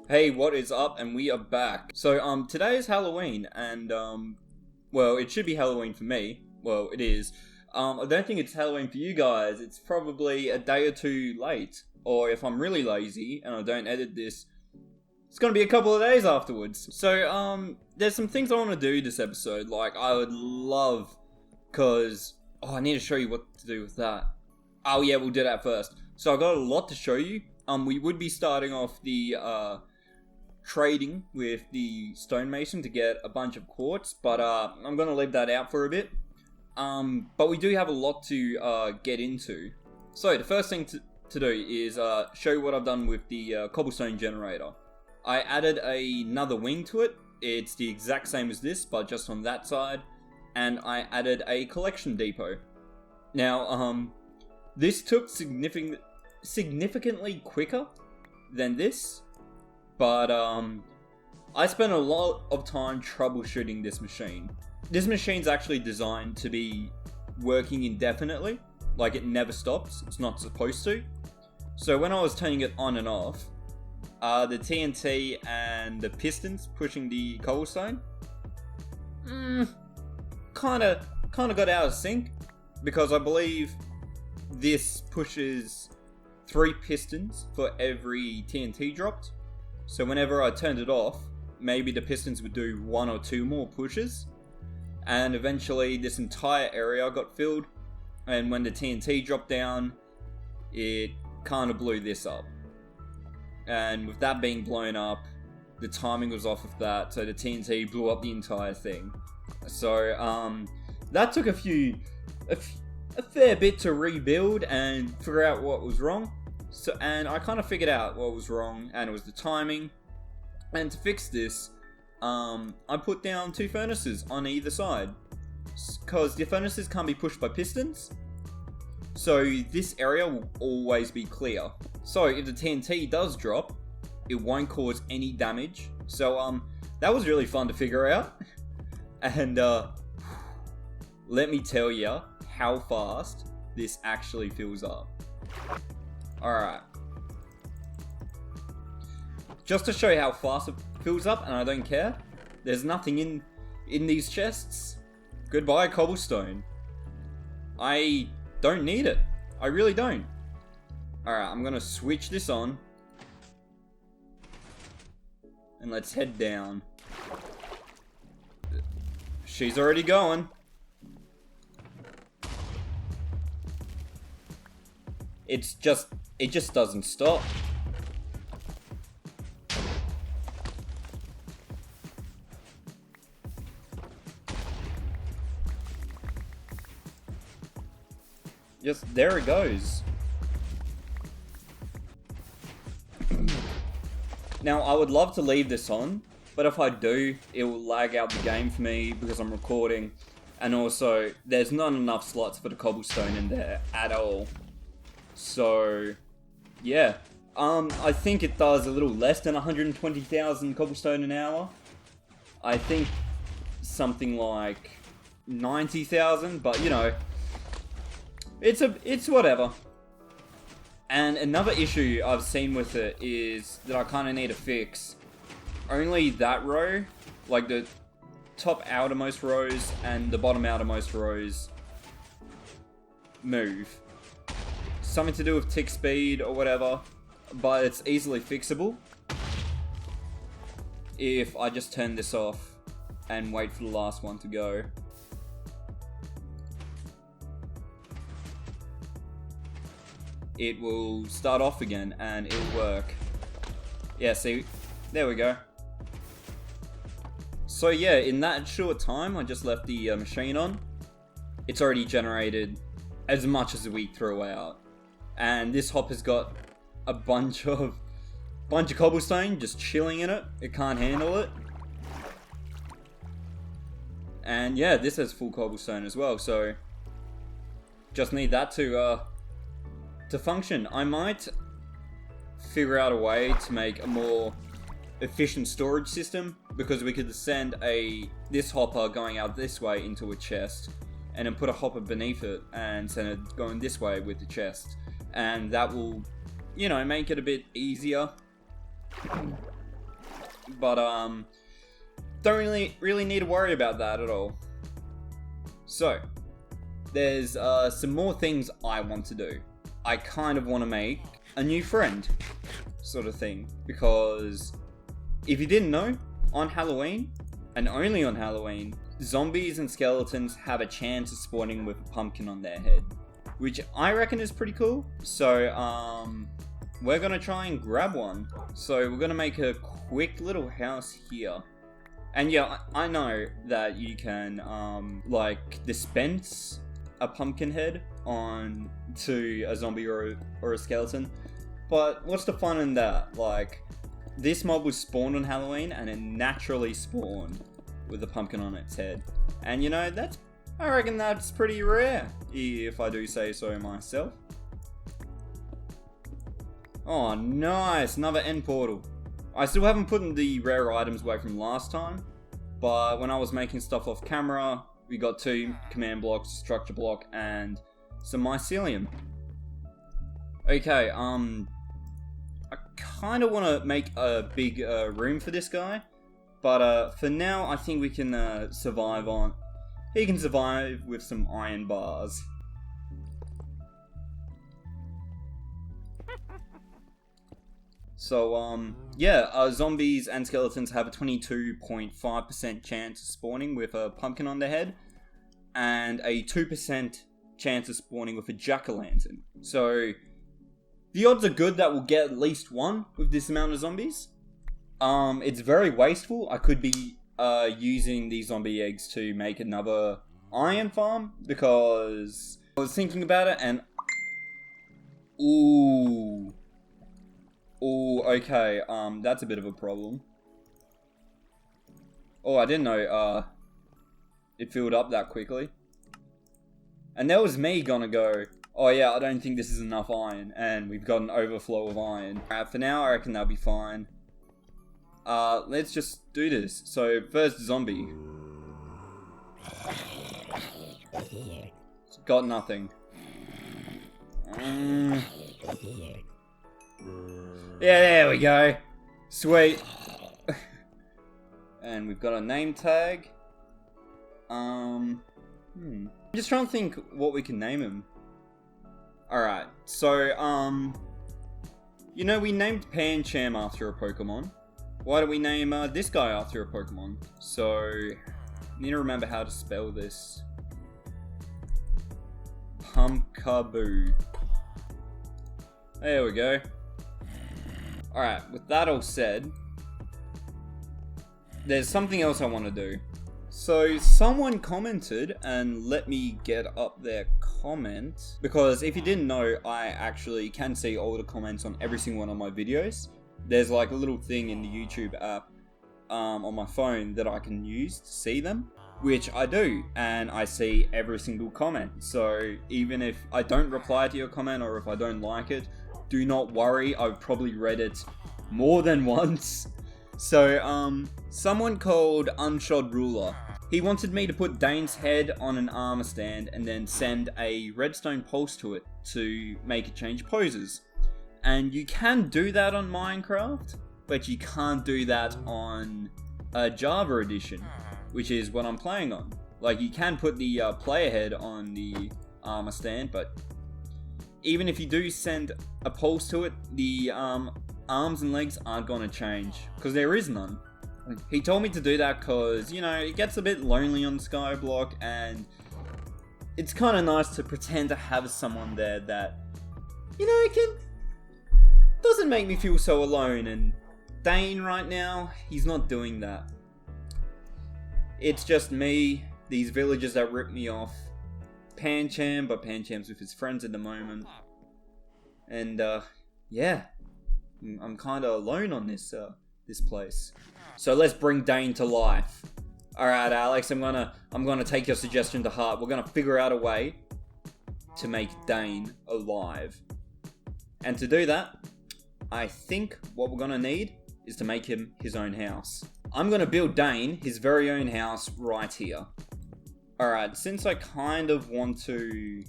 Hey, what is up? And we are back. So, today is Halloween, and, well, it should be Halloween for me. Well, it is. I don't think it's Halloween for you guys. It's probably a day or two late. Or if I'm really lazy and I don't edit this, it's gonna be a couple of days afterwards. So, there's some things I want to do this episode. Like, I would love, I need to show you what to do with that. Oh yeah, we'll do that first. So I got a lot to show you. We would be starting off the, trading with the stonemason to get a bunch of quartz, but, I'm gonna leave that out for a bit. But we do have a lot to, get into. So, the first thing to do is, show you what I've done with the, cobblestone generator. I added another wing to it. It's the exact same as this, but just on that side. And I added a collection depot. Now, this took significantly quicker than this, but I spent a lot of time troubleshooting this machine. This machine's actually designed to be working indefinitely, like it never stops. It's not supposed to. So when I was turning it on and off, the TNT and the pistons pushing the cobblestone kind of got out of sync, because I believe this pushes 3 pistons for every TNT dropped. So whenever I turned it off, maybe the pistons would do 1 or 2 more pushes, and eventually this entire area got filled, and when the TNT dropped down, it kind of blew this up. And with that being blown up, the timing was off of that, so the TNT blew up the entire thing. So that took a fair bit to rebuild and figure out what was wrong. So, and I kind of figured out what was wrong, and it was the timing. And to fix this, I put down 2 furnaces on either side, because the furnaces can't be pushed by pistons. So this area will always be clear. So if the TNT does drop, it won't cause any damage. So that was really fun to figure out. And let me tell you how fast this actually fills up. Alright. Just to show you how fast it fills up, and I don't care, there's nothing in these chests. Goodbye, cobblestone. I don't need it. I really don't. Alright, I'm gonna switch this on. And let's head down. She's already going. It just doesn't stop. Just, there it goes. Now, I would love to leave this on, but if I do, it will lag out the game for me because I'm recording. And also, there's not enough slots for the cobblestone in there at all. So, yeah. I think it does a little less than 120,000 cobblestone an hour. I think something like 90,000, but you know, it's whatever. And another issue I've seen with it is that I kind of need to fix. Only that row, like the top outermost rows and the bottom outermost rows, move. Something to do with tick speed or whatever, but it's easily fixable if I just turn this off and wait for the last one to go. It will start off again and it'll work. Yeah, see, there we go. So yeah, in that short time I just left the machine on. It's already generated as much as we throw out. And this hopper's got a bunch of cobblestone just chilling in it. It can't handle it. And yeah, this has full cobblestone as well, so just need that to function. I might figure out a way to make a more efficient storage system, because we could send this hopper going out this way into a chest, and then put a hopper beneath it and send it going this way with the chest. And that will, you know, make it a bit easier but don't really need to worry about that at all. So there's some more things I want to do. I kind of want to make a new friend, sort of thing, because if you didn't know, on Halloween, and only on Halloween, zombies and skeletons have a chance of spawning with a pumpkin on their head, which I reckon is pretty cool. So we're gonna try and grab one. So we're gonna make a quick little house here. And yeah, I know that you can like dispense a pumpkin head on to a zombie or a skeleton, but what's the fun in that? Like, this mob was spawned on Halloween and it naturally spawned with a pumpkin on its head, and you know, I reckon that's pretty rare, if I do say so myself. Oh nice, another end portal. I still haven't put in the rare items away from last time, but when I was making stuff off camera, we got 2 command blocks, structure block, and some mycelium. Okay, I kind of want to make a big room for this guy, but for now I think we can survive on... He can survive with some iron bars. So, yeah, zombies and skeletons have a 22.5% chance of spawning with a pumpkin on their head, and a 2% chance of spawning with a jack-o'-lantern. So, the odds are good that we'll get at least one with this amount of zombies. It's very wasteful. I could be using these zombie eggs to make another iron farm, because I was thinking about it and... Ooh, okay, that's a bit of a problem. Oh, I didn't know, it filled up that quickly. And that was me gonna go, oh yeah, I don't think this is enough iron, and we've got an overflow of iron. Alright, for now, I reckon that'll be fine. Let's just do this. So, first zombie. It's got nothing. Yeah, there we go. Sweet. And we've got a name tag. I'm just trying to think what we can name him. Alright, so, you know, we named Pancham after a Pokemon. Why don't we name this guy after a Pokemon? So, I need to remember how to spell this. Pumpkaboo. There we go. Alright, with that all said, there's something else I want to do. So, someone commented, and let me get up their comment, because if you didn't know, I actually can see all the comments on every single one of my videos. There's like a little thing in the YouTube app on my phone that I can use to see them, which I do, and I see every single comment. So even if I don't reply to your comment, or if I don't like it, do not worry, I've probably read it more than once. So someone called Unshod Ruler, he wanted me to put Dane's head on an armor stand and then send a redstone pulse to it to make it change poses. And you can do that on Minecraft, but you can't do that on Java edition, which is what I'm playing on. Like, you can put the player head on the armor stand, but even if you do send a pulse to it, the arms and legs aren't gonna change, because there is none. He told me to do that because, you know, it gets a bit lonely on Skyblock, and it's kind of nice to pretend to have someone there that, you know, doesn't make me feel so alone. And Dane right now, he's not doing that. It's just me, these villagers that rip me off, Pancham, but Pancham's with his friends at the moment, and yeah, I'm kind of alone on this place. So let's bring Dane to life. Alright, Alex, I'm gonna take your suggestion to heart. We're gonna figure out a way to make Dane alive. And to do that, I think what we're gonna need is to make him his own house. I'm gonna build Dane his very own house right here. Alright, since I kind of want to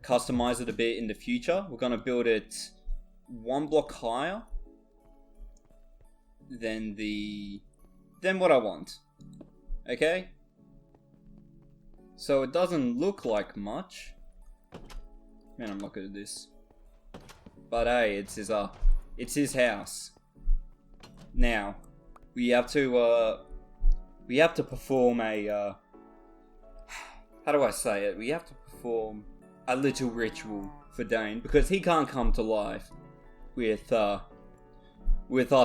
customize it a bit in the future, we're gonna build it 1 block higher. than what I want. Okay? So it doesn't look like much. Man, I'm not good at this. But hey, it's his house. Now, we have to perform a, how do I say it? We have to perform a little ritual for Dane, because he can't come to life with us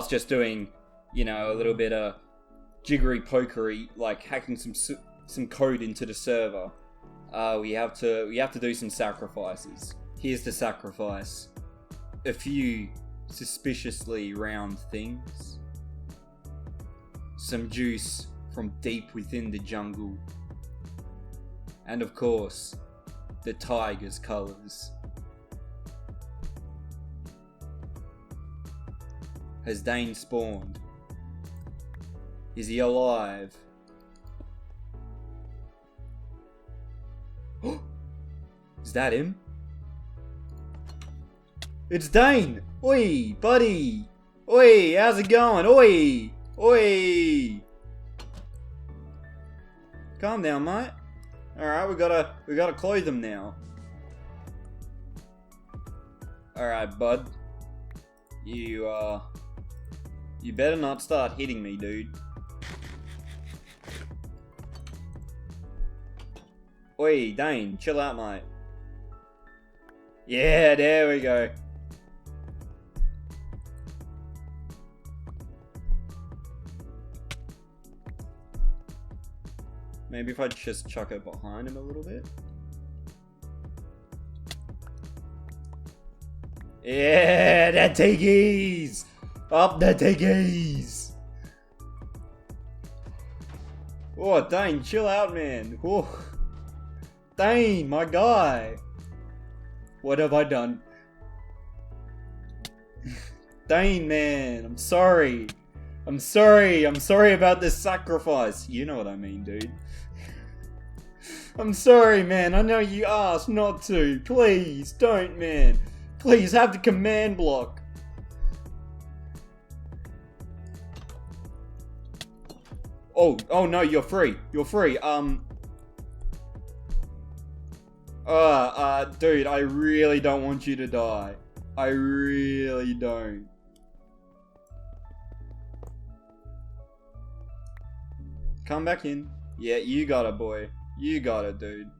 just doing, you know, a little bit of jiggery pokery, like hacking some code into the server. We have to do some sacrifices. Here's the sacrifice: a few suspiciously round things, some juice from deep within the jungle, and of course, the tiger's colors. Has Dane spawned? Is he alive? Is that him? It's Dane! Oi, buddy! Oi, how's it going? Oi! Oi! Calm down, mate. Alright, we gotta clothe him now. Alright, bud. You better not start hitting me, dude. Oi, Dane, chill out, mate. Yeah, there we go. Maybe if I just chuck it behind him a little bit. Yeah, the tiggies! Up the tiggies! Oh, Dane, chill out, man. Oh. Dane, my guy. What have I done? Dane, man, I'm sorry. I'm sorry about this sacrifice. You know what I mean, dude. I'm sorry, man. I know you asked not to. Please, don't, man. Please, have the command block. Oh no, you're free. You're free. Dude, I really don't want you to die. I really don't. Come back in. Yeah, you got it, boy. You got it, dude.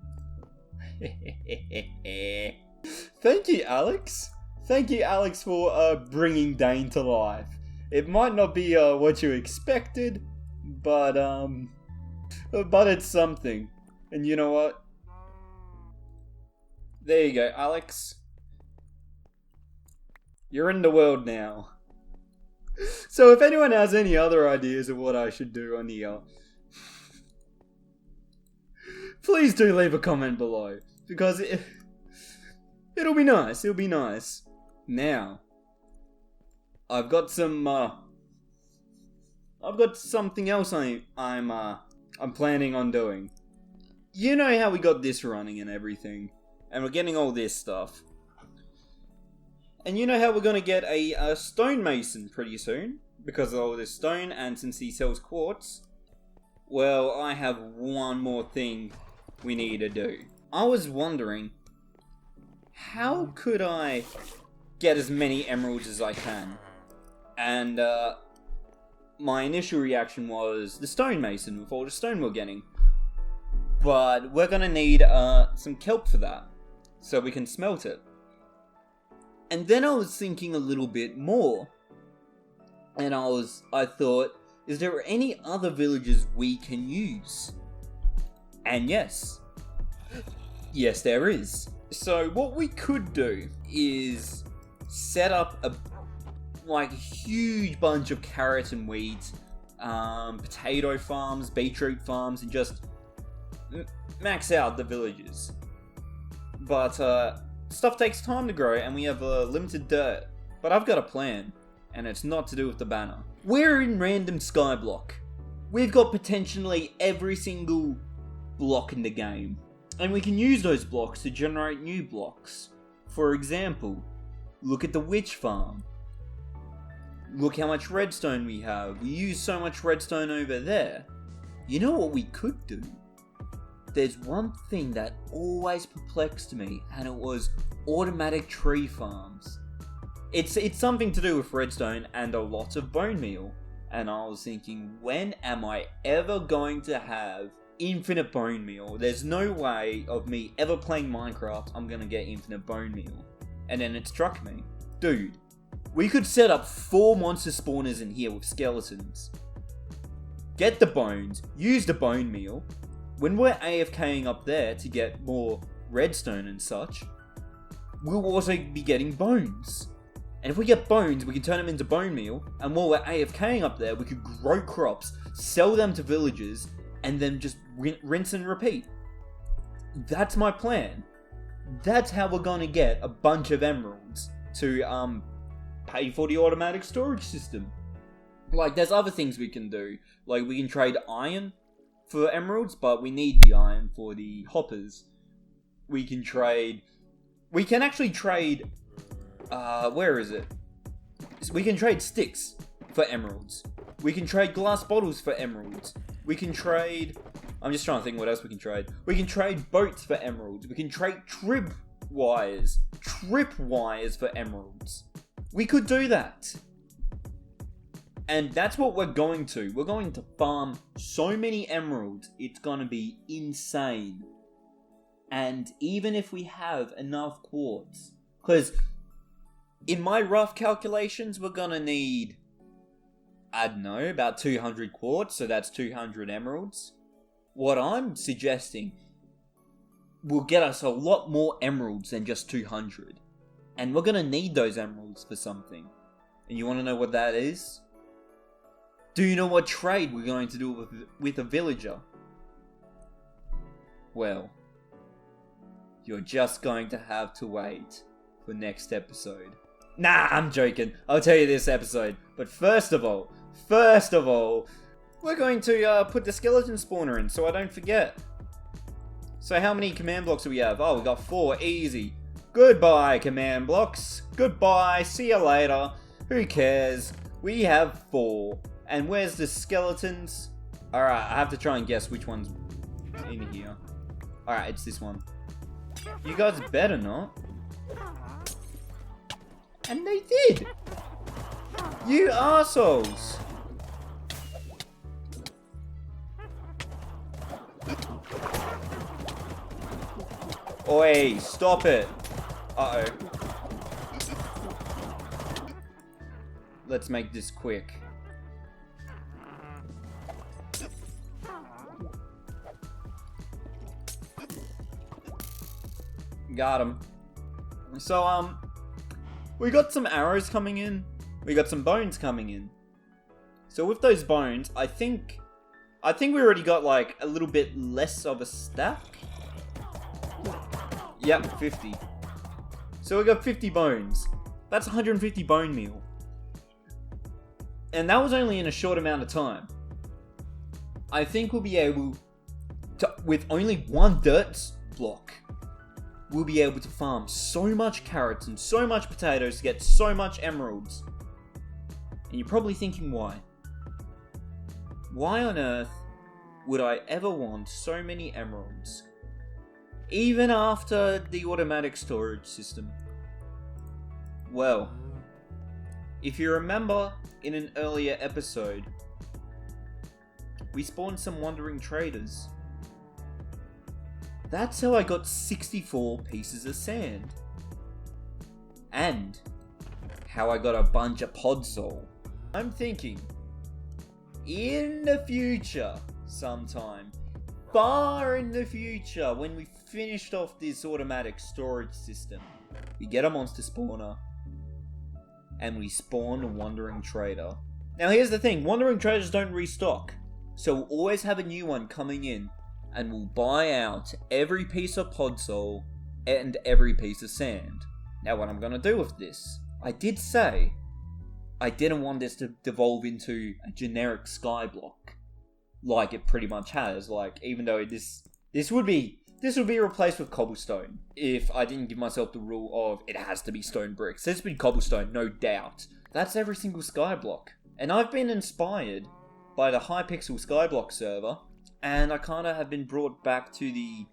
Thank you, Alex. Thank you, Alex, for bringing Dane to life. It might not be what you expected, but it's something. And you know what? There you go, Alex. You're in the world now. So if anyone has any other ideas of what I should do on the please do leave a comment below, because it'll be nice. It'll be nice. Now, I've got some I've got something else I'm planning on doing. You know how we got this running and everything, and we're getting all this stuff. And you know how we're gonna get a stonemason pretty soon because of all this stone, and since he sells quartz. Well, I have one more thing we need to do. I was wondering, how could I get as many emeralds as I can? And my initial reaction was the stonemason with all the stone we're getting. But we're gonna need some kelp for that, so we can smelt it. And then I was thinking a little bit more, and I thought, is there any other villages we can use? And yes, there is. So what we could do is set up a huge bunch of carrot and wheat, potato farms, beetroot farms, and just max out the villages. But stuff takes time to grow, and we have limited dirt. But I've got a plan, and it's not to do with the banner. We're in random Skyblock. We've got potentially every single block in the game, and we can use those blocks to generate new blocks. For example, look at the witch farm. Look how much redstone we have. We use so much redstone over there. You know what we could do? There's one thing that always perplexed me, and it was automatic tree farms. It's something to do with redstone and a lot of bone meal. And I was thinking, when am I ever going to have infinite bone meal? There's no way of me ever playing Minecraft I'm gonna get infinite bone meal. And then it struck me, dude, we could set up 4 monster spawners in here with skeletons. Get the bones, use the bone meal. When we're AFKing up there to get more redstone and such, we'll also be getting bones. And if we get bones, we can turn them into bone meal, and while we're AFKing up there, we could grow crops, sell them to villagers, and then just rinse and repeat. That's my plan. That's how we're gonna get a bunch of emeralds to pay for the automatic storage system. Like, there's other things we can do. Like, we can trade iron for emeralds, but we need the iron for the hoppers. We can actually trade, where is it? We can trade sticks for emeralds. We can trade glass bottles for emeralds. We can trade, I'm just trying to think what else we can trade. We can trade boats for emeralds. We can trade trip wires for emeralds. We could do that. And that's what we're going to. We're going to farm so many emeralds, it's gonna be insane. And even if we have enough quartz, because in my rough calculations, we're gonna need, I don't know, about 200 quartz, so that's 200 emeralds. What I'm suggesting will get us a lot more emeralds than just 200. And we're gonna need those emeralds for something. And you wanna know what that is? Do you know what trade we're going to do with a villager? Well, you're just going to have to wait for next episode. Nah, I'm joking. I'll tell you this episode. But first of all, we're going to put the skeleton spawner in so I don't forget. So how many command blocks do we have? Oh, we got 4. Easy. Goodbye, command blocks. Goodbye. See you later. Who cares? We have 4. And where's the skeletons? Alright, I have to try and guess which one's in here. Alright, it's this one. You guys better not. And they did! You assholes! Oi, stop it! Uh-oh. Let's make this quick. Got him. So, we got some arrows coming in. We got some bones coming in. So with those bones, I think we already got like a little bit less of a stack. Yep, 50. So we got 50 bones. That's 150 bone meal. And that was only in a short amount of time. I think we'll be able to, with only 1 dirt block, we'll be able to farm so much carrots and so much potatoes to get so much emeralds. And you're probably thinking why? Why on earth would I ever want so many emeralds? Even after the automatic storage system. Well, if you remember in an earlier episode, we spawned some wandering traders. That's how I got 64 pieces of sand. And how I got a bunch of podzol. I'm thinking, in the future, sometime, far in the future, when we finished off this automatic storage system, we get a monster spawner, and we spawn a wandering trader. Now here's the thing, wandering traders don't restock, so we'll always have a new one coming in, and we'll buy out every piece of podzol and every piece of sand. Now what I'm going to do with this, I did say I didn't want this to devolve into a generic skyblock, like it pretty much has. Like, even though this would be replaced with cobblestone if I didn't give myself the rule of it has to be stone bricks. This would be cobblestone, no doubt. That's every single Skyblock. And I've been inspired by the Hypixel Skyblock server, and I kind of have been brought back to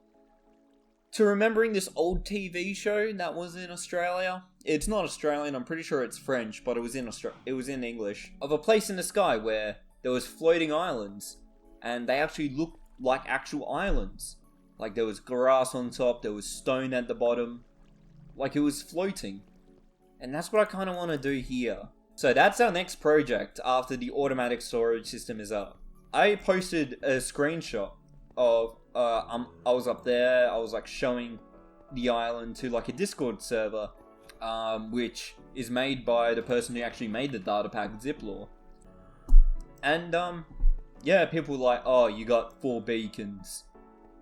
remembering this old TV show that was in Australia. It's not Australian, I'm pretty sure it's French, but it was in English. Of a place in the sky where there was floating islands, and they actually looked like actual islands. Like there was grass on top, there was stone at the bottom, like it was floating. And that's what I kind of want to do here. So that's our next project after the automatic storage system is up. I posted a screenshot of, I was up there, I was like showing the island to like a Discord server, which is made by the person who actually made the data pack, Ziplaw. And, yeah, people were like, oh, you got 4 beacons,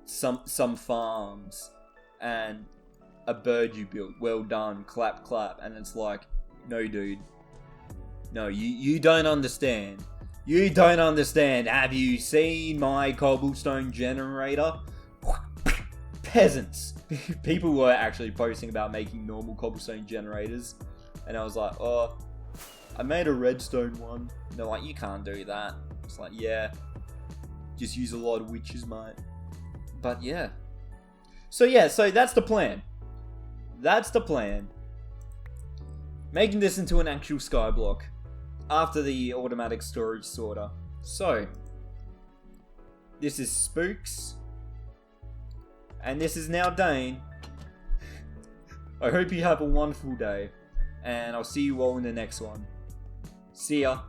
some farms, and a bird you built, well done, clap clap. And it's like, no dude, no, you don't understand. You don't understand. Have you seen my cobblestone generator? Peasants. People were actually posting about making normal cobblestone generators, and I was like, oh, I made a redstone one. And they're like, you can't do that. It's like, yeah, just use a lot of witches, mate. But yeah. So that's the plan. That's the plan. Making this into an actual skyblock after the automatic storage sorter. So, this is Spooks, and this is now Dane. I hope you have a wonderful day, and I'll see you all in the next one. See ya.